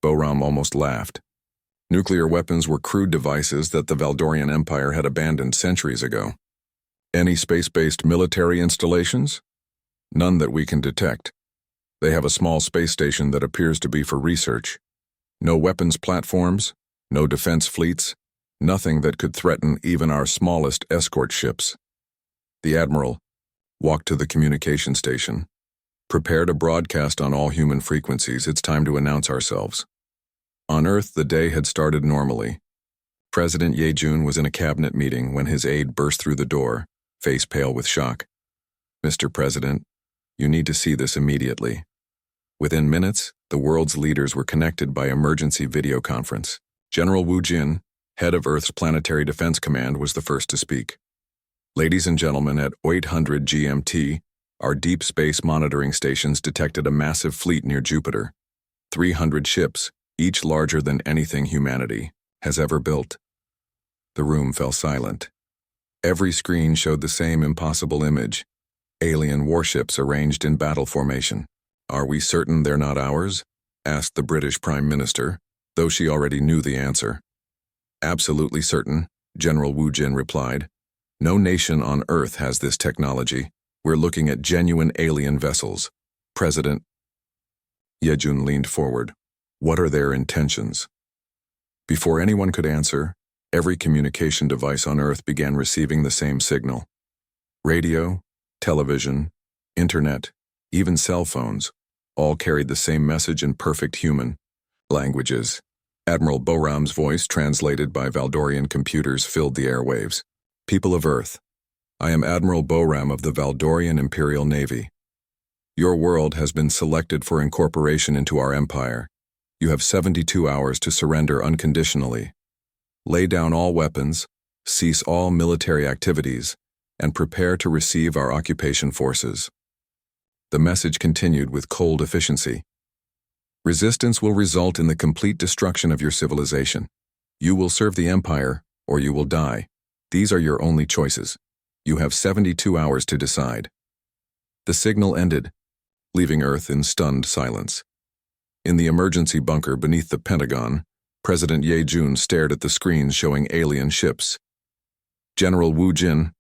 Boram almost laughed. Nuclear weapons were crude devices that the Valdorian Empire had abandoned centuries ago. "Any space-based military installations?" "None that we can detect. They have a small space station that appears to be for research. No weapons platforms, no defense fleets, nothing that could threaten even our smallest escort ships." The Admiral walked to the communication station. "Prepare to broadcast on all human frequencies. It's time to announce ourselves." On Earth, the day had started normally. President Ye-jun was in a cabinet meeting when his aide burst through the door, face pale with shock. "Mr. President, you need to see this immediately." Within minutes, the world's leaders were connected by emergency video conference. General Wu Jin, head of Earth's Planetary Defense Command, was the first to speak. Ladies and gentlemen, at 800 GMT, our deep space monitoring stations detected a massive fleet near Jupiter. 300 ships, each larger than anything humanity has ever built. The room fell silent. Every screen showed the same impossible image: alien warships arranged in battle formation. "Are we certain they're not ours?" asked the British Prime Minister, though she already knew the answer. "Absolutely certain," General Wu Jin replied. "No nation on Earth has this technology. We're looking at genuine alien vessels." President Yejun leaned forward. "What are their intentions?" Before anyone could answer, every communication device on Earth began receiving the same signal. Radio, television, internet, even cell phones, all carried the same message in perfect human languages. Admiral Boram's voice, translated by Valdorian computers, filled the airwaves. "People of Earth, I am Admiral Boram of the Valdorian Imperial Navy. Your world has been selected for incorporation into our empire. You have 72 hours to surrender unconditionally. Lay down all weapons, cease all military activities, and prepare to receive our occupation forces." The message continued with cold efficiency. "Resistance will result in the complete destruction of your civilization. You will serve the Empire, or you will die. These are your only choices. You have 72 hours to decide." The signal ended, leaving Earth in stunned silence. In the emergency bunker beneath the Pentagon, President Ye Jun stared at the screens showing alien ships. "General Wu Jin,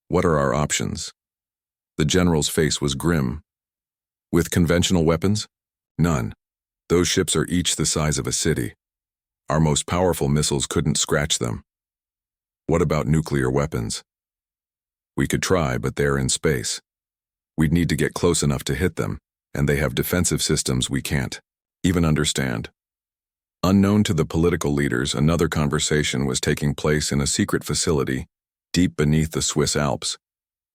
what are our options?" The general's face was grim. "With conventional weapons? None. Those ships are each the size of a city. Our most powerful missiles couldn't scratch them. What about nuclear weapons? We could try, but they're in space. We'd need to get close enough to hit them, and they have defensive systems we can't even understand." Unknown to the political leaders, another conversation was taking place in a secret facility deep beneath the Swiss Alps.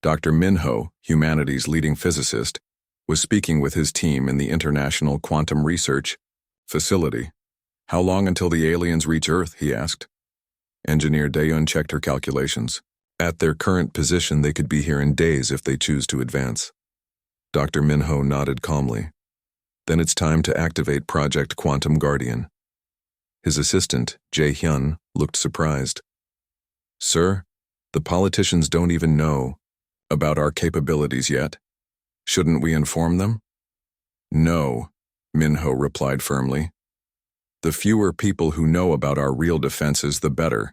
Dr. Minho, humanity's leading physicist, was speaking with his team in the International Quantum Research Facility. "How long until the aliens reach Earth?" he asked. Engineer Dayun checked her calculations. "At their current position, they could be here in days if they choose to advance." Dr. Minho nodded calmly. "Then it's time to activate Project Quantum Guardian." His assistant, Jae Hyun, looked surprised. "Sir, the politicians don't even know about our capabilities yet. Shouldn't we inform them?" "No," Minho replied firmly. "The fewer people who know about our real defenses, the better.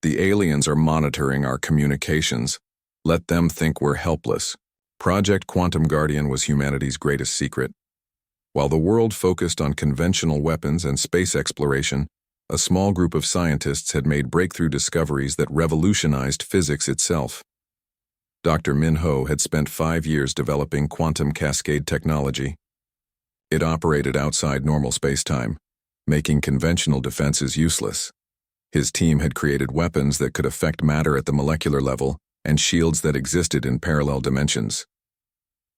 The aliens are monitoring our communications. Let them think we're helpless." Project Quantum Guardian was humanity's greatest secret. While the world focused on conventional weapons and space exploration, a small group of scientists had made breakthrough discoveries that revolutionized physics itself. Dr. Minho had spent 5 years developing quantum cascade technology. It operated outside normal spacetime, making conventional defenses useless. His team had created weapons that could affect matter at the molecular level and shields that existed in parallel dimensions.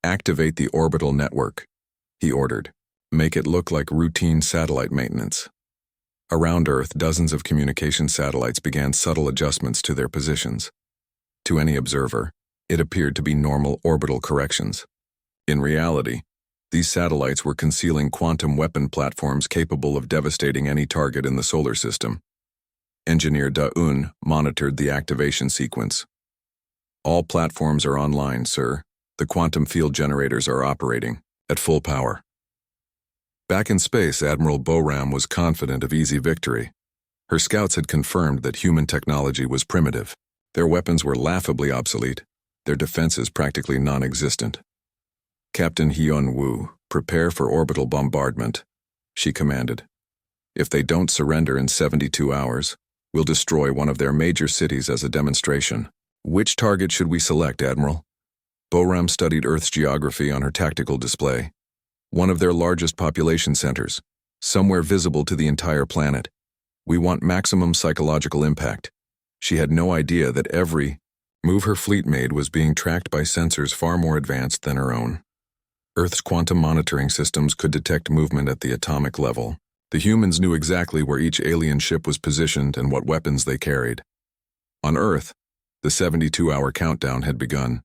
"Activate the orbital network," he ordered. "Make it look like routine satellite maintenance." Around Earth, dozens of communication satellites began subtle adjustments to their positions. To any observer, it appeared to be normal orbital corrections. In reality, these satellites were concealing quantum weapon platforms capable of devastating any target in the solar system. Engineer Da-un monitored the activation sequence. "All platforms are online, sir. The quantum field generators are operating at full power." Back in space, Admiral Boram was confident of easy victory. Her scouts had confirmed that human technology was primitive. Their weapons were laughably obsolete, their defenses practically non-existent. "Captain Hyun Woo, prepare for orbital bombardment," she commanded. "If they don't surrender in 72 hours, we'll destroy one of their major cities as a demonstration." "Which target should we select, Admiral?" Boram studied Earth's geography on her tactical display. "One of their largest population centers, somewhere visible to the entire planet. We want maximum psychological impact." She had no idea that every move her fleet made was being tracked by sensors far more advanced than her own. Earth's quantum monitoring systems could detect movement at the atomic level. The humans knew exactly where each alien ship was positioned and what weapons they carried. On Earth, The 72-hour countdown had begun.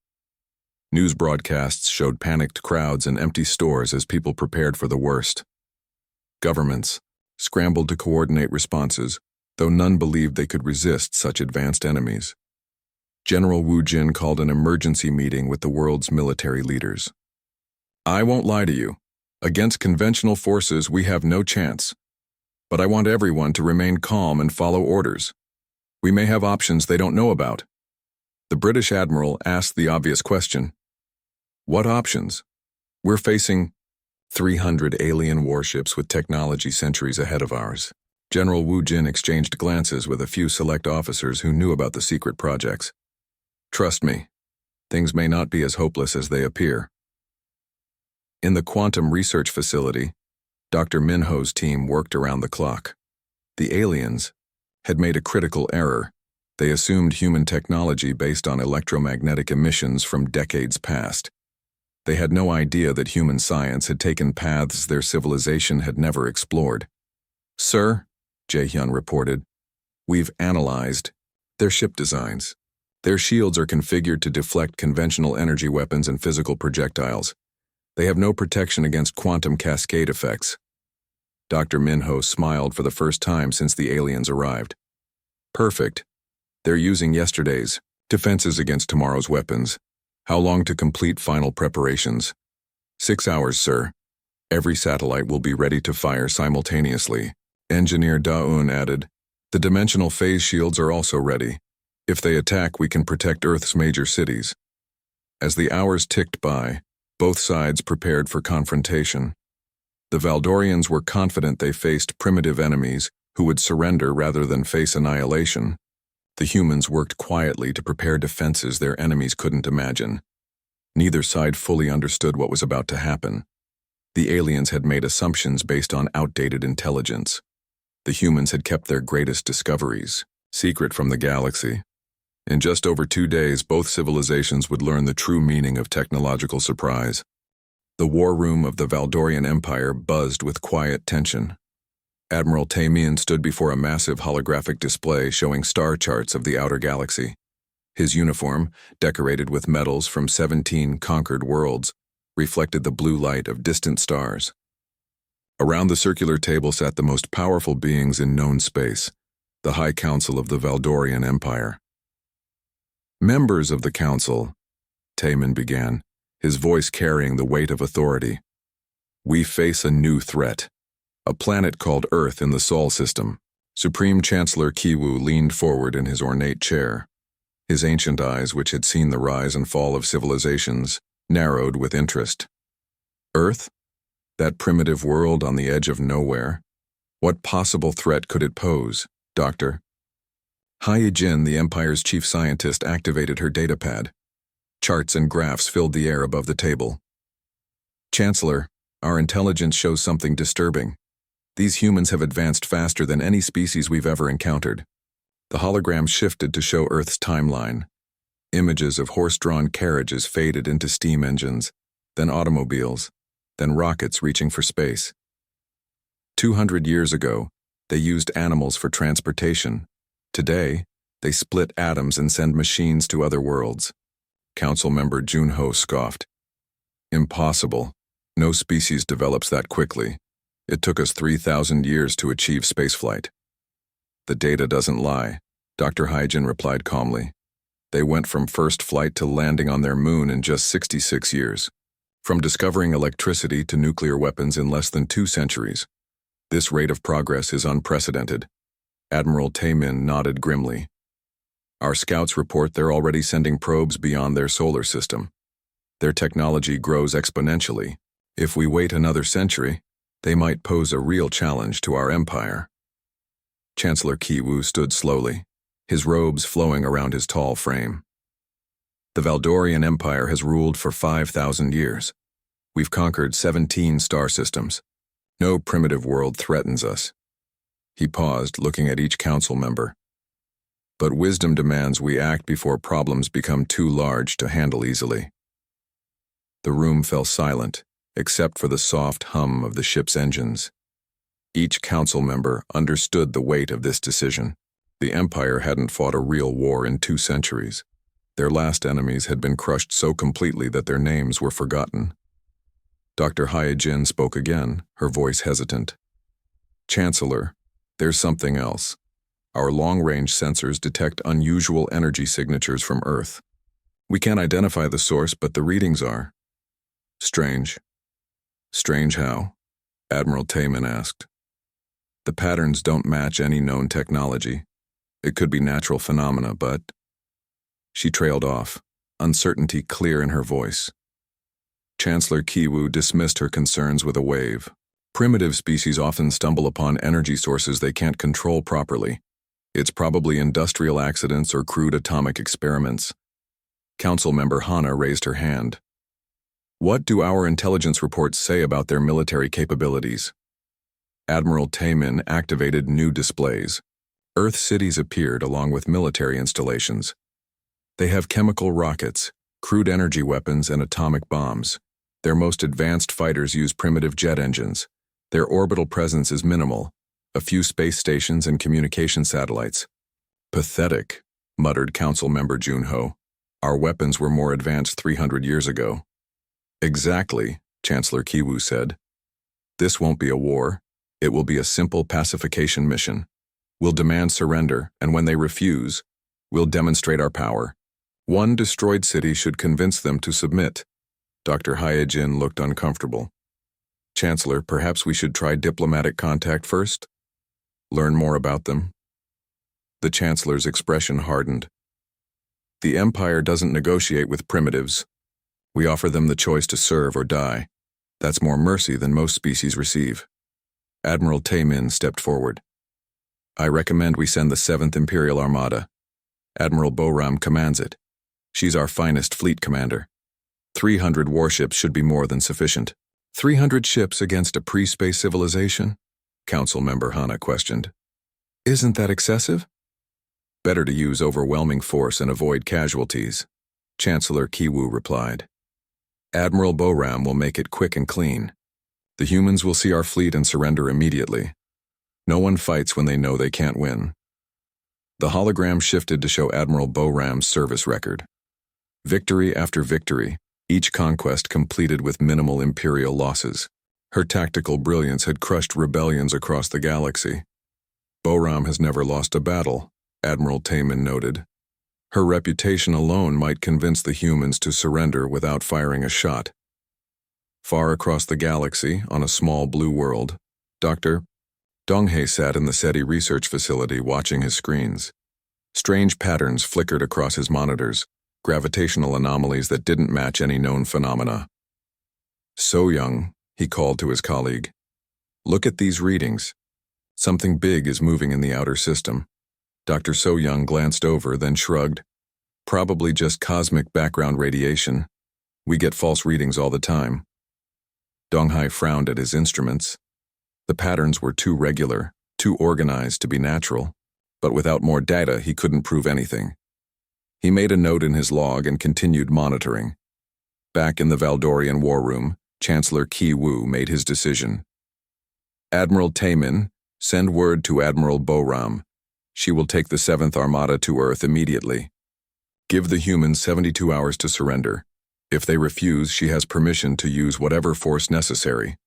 News broadcasts showed panicked crowds and empty stores as people prepared for the worst. Governments scrambled to coordinate responses, though none believed they could resist such advanced enemies. General Wu Jin called an emergency meeting with the world's military leaders. "I won't lie to you. Against conventional forces, we have no chance. But I want everyone to remain calm and follow orders. We may have options they don't know about." The British admiral asked the obvious question. "What options? We're facing 300 alien warships with technology centuries ahead of ours." General Wu Jin exchanged glances with a few select officers who knew about the secret projects. "Trust me, things may not be as hopeless as they appear." In the quantum research facility, Dr. Minho's team worked around the clock. The aliens had made a critical error. They assumed human technology based on electromagnetic emissions from decades past. They had no idea that human science had taken paths their civilization had never explored. "Sir," Jae-hyun reported, "we've analyzed their ship designs. Their shields are configured to deflect conventional energy weapons and physical projectiles. They have no protection against quantum cascade effects." Dr. Minho smiled for the first time since the aliens arrived. "Perfect. They're using yesterday's defenses against tomorrow's weapons. How long to complete final preparations?" 6 hours, sir. Every satellite will be ready to fire simultaneously. Engineer Da-un added, "The dimensional phase shields are also ready. If they attack, we can protect Earth's major cities." As the hours ticked by, both sides prepared for confrontation. The Valdorians were confident they faced primitive enemies who would surrender rather than face annihilation. The humans worked quietly to prepare defenses their enemies couldn't imagine. Neither side fully understood what was about to happen. The aliens had made assumptions based on outdated intelligence. The humans had kept their greatest discoveries secret from the galaxy. In just over 2 days, both civilizations would learn the true meaning of technological surprise. The war room of the Valdorian Empire buzzed with quiet tension. Admiral Tae-min stood before a massive holographic display showing star charts of the outer galaxy. His uniform, decorated with medals from 17 conquered worlds, reflected the blue light of distant stars. Around the circular table sat the most powerful beings in known space, the High Council of the Valdorian Empire. "Members of the Council," Tae-min began, his voice carrying the weight of authority. "We face a new threat. A planet called Earth in the Sol system." Supreme Chancellor Kiwoo leaned forward in his ornate chair. His ancient eyes, which had seen the rise and fall of civilizations, narrowed with interest. "Earth? That primitive world on the edge of nowhere? What possible threat could it pose, Doctor?" Hai Jin, the Empire's chief scientist, activated her datapad. Charts and graphs filled the air above the table. "Chancellor, our intelligence shows something disturbing. These humans have advanced faster than any species we've ever encountered." The hologram shifted to show Earth's timeline. Images of horse-drawn carriages faded into steam engines, then automobiles, then rockets reaching for space. 200 years ago, they used animals for transportation. Today, they split atoms and send machines to other worlds. Council member Junho scoffed. "Impossible. No species develops that quickly. It took us 3,000 years to achieve spaceflight." "The data doesn't lie," Dr. Hyjin replied calmly. "They went from first flight to landing on their moon in just 66 years. From discovering electricity to nuclear weapons in less than 2 centuries. This rate of progress is unprecedented." Admiral Tae-min nodded grimly. "Our scouts report they're already sending probes beyond their solar system. Their technology grows exponentially. If we wait another century, they might pose a real challenge to our empire." Chancellor Kiwoo stood slowly, his robes flowing around his tall frame. "The Valdorian Empire has ruled for 5,000 years. We've conquered 17 star systems. No primitive world threatens us." He paused, looking at each council member. "But wisdom demands we act before problems become too large to handle easily." The room fell silent, except for the soft hum of the ship's engines. Each council member understood the weight of this decision. The Empire hadn't fought a real war in 2 centuries. Their last enemies had been crushed so completely that their names were forgotten. Dr. Hyojin spoke again, her voice hesitant. Chancellor, there's something else. Our long-range sensors detect unusual energy signatures from Earth. We can't identify the source, but the readings are. Strange. Strange how? Admiral Taman asked. The patterns don't match any known technology. It could be natural phenomena, but... She trailed off, uncertainty clear in her voice. Chancellor Kiwu dismissed her concerns with a wave. Primitive species often stumble upon energy sources they can't control properly. It's probably industrial accidents or crude atomic experiments. Council member Hana raised her hand. What do our intelligence reports say about their military capabilities? Admiral Taman activated new displays. Earth cities appeared along with military installations. They have chemical rockets, crude energy weapons, and atomic bombs. Their most advanced fighters use primitive jet engines. Their orbital presence is minimal, a few space stations and communication satellites. Pathetic, muttered Council member Junho. Our weapons were more advanced 300 years ago. Exactly, Chancellor Kiwu said. This won't be a war. It will be a simple pacification mission. We'll demand surrender, and when they refuse, we'll demonstrate our power. One destroyed city should convince them to submit. Dr. Hyojin looked uncomfortable. Chancellor, perhaps we should try diplomatic contact first? Learn more about them? The Chancellor's expression hardened. The Empire doesn't negotiate with primitives. We offer them the choice to serve or die. That's more mercy than most species receive. Admiral Taemin stepped forward. I recommend we send the 7th Imperial Armada. Admiral Boram commands it. She's our finest fleet commander. 300 warships should be more than sufficient. 300 ships against a pre-space civilization? Council member Hana questioned. Isn't that excessive? Better to use overwhelming force and avoid casualties, Chancellor Kiwu replied. Admiral Boram will make it quick and clean. The humans will see our fleet and surrender immediately. No one fights when they know they can't win. The hologram shifted to show Admiral Boram's service record. Victory after victory, each conquest completed with minimal Imperial losses. Her tactical brilliance had crushed rebellions across the galaxy. Boram has never lost a battle, Admiral Taemin noted. Her reputation alone might convince the humans to surrender without firing a shot. Far across the galaxy, on a small blue world, Dr. Donghae sat in the SETI research facility watching his screens. Strange patterns flickered across his monitors, gravitational anomalies that didn't match any known phenomena. So young, he called to his colleague. Look at these readings. Something big is moving in the outer system. Dr. So Young glanced over, then shrugged. Probably just cosmic background radiation. We get false readings all the time. Donghai frowned at his instruments. The patterns were too regular, too organized to be natural, but without more data he couldn't prove anything. He made a note in his log and continued monitoring. Back in the Valdorian war room, Chancellor Ki Wu made his decision. Admiral Taemin, send word to Admiral Boram. She will take the 7th Armada to Earth immediately. Give the humans 72 hours to surrender. If they refuse, she has permission to use whatever force necessary.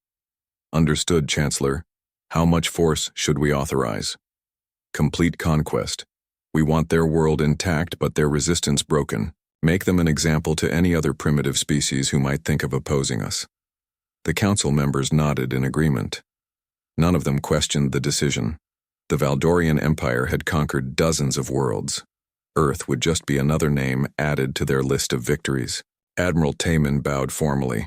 Understood, Chancellor. How much force should we authorize? Complete conquest. We want their world intact but their resistance broken. Make them an example to any other primitive species who might think of opposing us. The council members nodded in agreement. None of them questioned the decision. The Valdorian Empire had conquered dozens of worlds. Earth would just be another name added to their list of victories. Admiral Taemin bowed formally.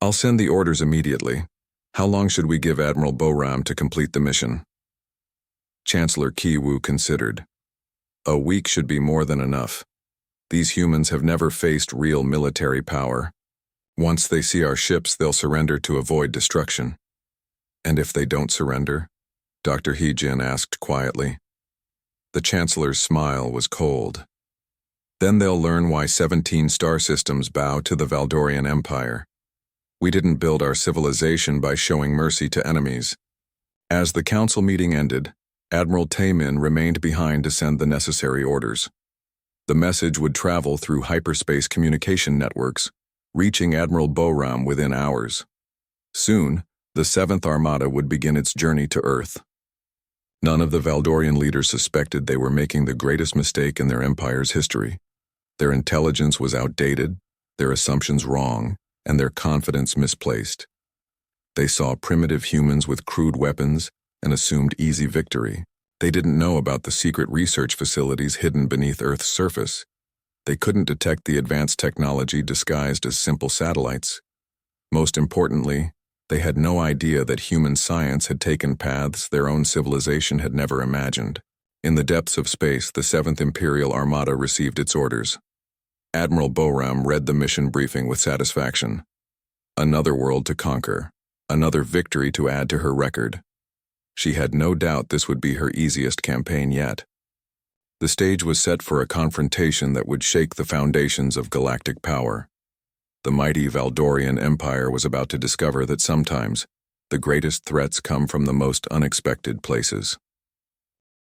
I'll send the orders immediately. How long should we give Admiral Boram to complete the mission? Chancellor Ki Wu considered. A week should be more than enough. These humans have never faced real military power. Once they see our ships, they'll surrender to avoid destruction. And if they don't surrender? Dr. He-jin asked quietly. The Chancellor's smile was cold. Then they'll learn why 17 star systems bow to the Valdorian Empire. We didn't build our civilization by showing mercy to enemies. As the council meeting ended, Admiral Taemin remained behind to send the necessary orders. The message would travel through hyperspace communication networks, reaching Admiral Boram within hours. Soon, the 7th Armada would begin its journey to Earth. None of the Valdorian leaders suspected they were making the greatest mistake in their empire's history. Their intelligence was outdated, their assumptions wrong, and their confidence misplaced. They saw primitive humans with crude weapons and assumed easy victory. They didn't know about the secret research facilities hidden beneath Earth's surface. They couldn't detect the advanced technology disguised as simple satellites. Most importantly, they had no idea that human science had taken paths their own civilization had never imagined. In the depths of space, the 7th Imperial Armada received its orders. Admiral Boram read the mission briefing with satisfaction. Another world to conquer, another victory to add to her record. She had no doubt this would be her easiest campaign yet. The stage was set for a confrontation that would shake the foundations of galactic power. The mighty Valdorian Empire was about to discover that sometimes the greatest threats come from the most unexpected places.